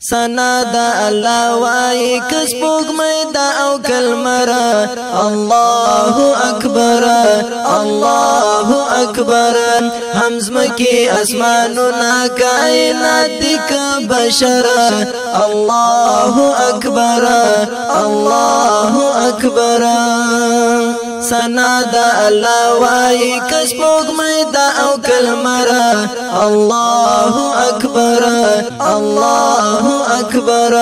سنا دا الله وای کس پوک میدا او کلمرا الله اکبر الله اکبر همزم کی اسماننا کائنات دک بشر الله اکبر الله اکبر سنا دا الله وای کس پوک میدا او کلمرا الله اکبر الله اکبر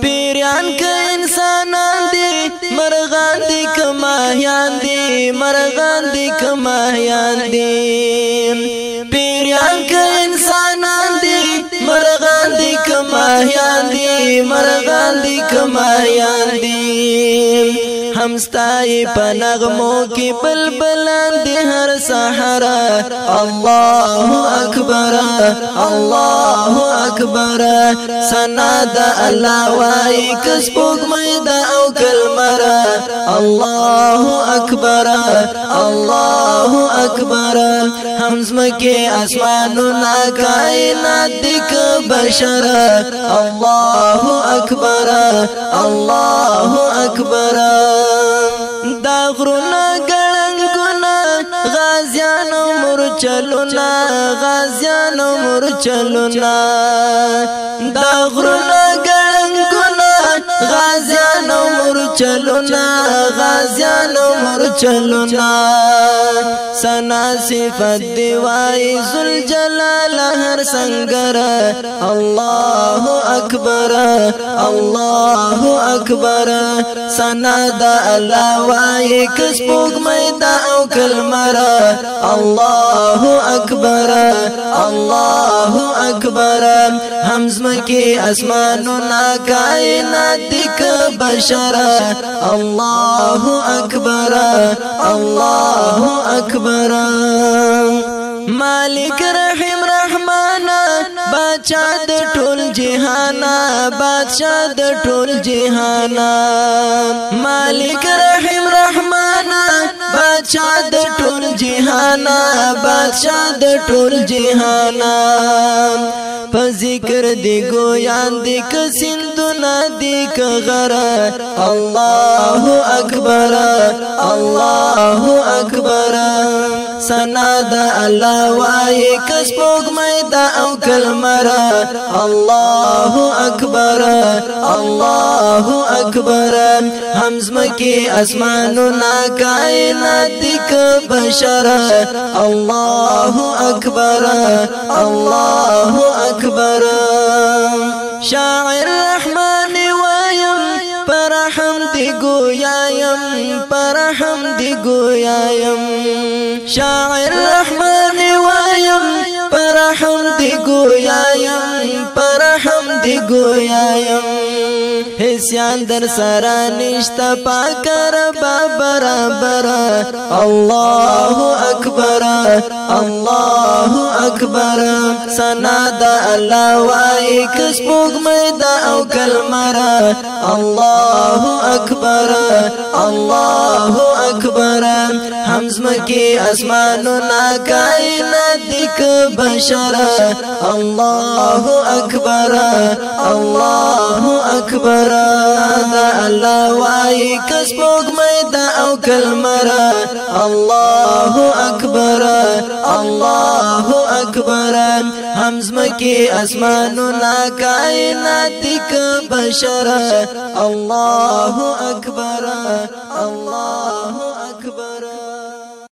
پیریان که انسانان دی مرغان دی که ماهیان دی مرغان دی که ماهیان دی پیریان که انسانان دی مرغان دی که ماهیان دی مرغان دی که ماهیان دی همستای پنغمو کی بلبلان دی هر سحرا الله اکبر الله اکبر سنا دا الله وای کس پوک میدا او کلمرا الله اکبر الله اکبر همزم کی اسماننا کائنات دک بشر الله اکبر الله اکبر دا غرونا گلنگونا غازیان و مرچلونا غازیان و مرچلونا دا غرونا گلنگونا غازیان و مرچلونا غازیان و مرچلونا سنا صفت دیوائی ذوالجلال ہر سنگر اللہ اکبر اللہ اکبر سنا دا اللہ وائی کس پوک میدا او کلمرا اللہ اکبر اللہ اکبر ہمزم کی اسماننا کائنات دک بشر اللہ اکبر اللہ اکبر مالک رحیم رحمان بادشاہ د ټول جهان بادشاہ د ټول جهان مالک رحیم رحمان بادشاہ د ټول جهان بادشاہ د ټول جهان په ذکر دی گویان دی که سندونا دی که غرا اللہ اکبر اللہ اکبر سنا دا اللہ وائی کس پوک میدا او کلمرا اللہ اکبر اللہ اکبر همزم کی اسماننا کائنات دک بشر اللہ اکبر اللہ اکبر شاعر رحمان وایم پر حمد گویایم پر حمد گویایم شاعر رحمان وایم پر حمد گویایم پر حمد گویایم حسیان در سرا نشتا پاکر برابر اللہ اکبر اللہ اکبر سنا دا اللہ وائی کس پوک میدا او کلمرا اللہ اکبر اللہ اکبر همزم کی اسماننا کائنات دک بشر اللہ اکبر اللہ اکبر دا اللہ وائی کس پوک میدا او کلمرا اللہ اکبر اللہ اکبر همزم کی اسماننا کائنات دک بشر اللہ اکبر اللہ اکبر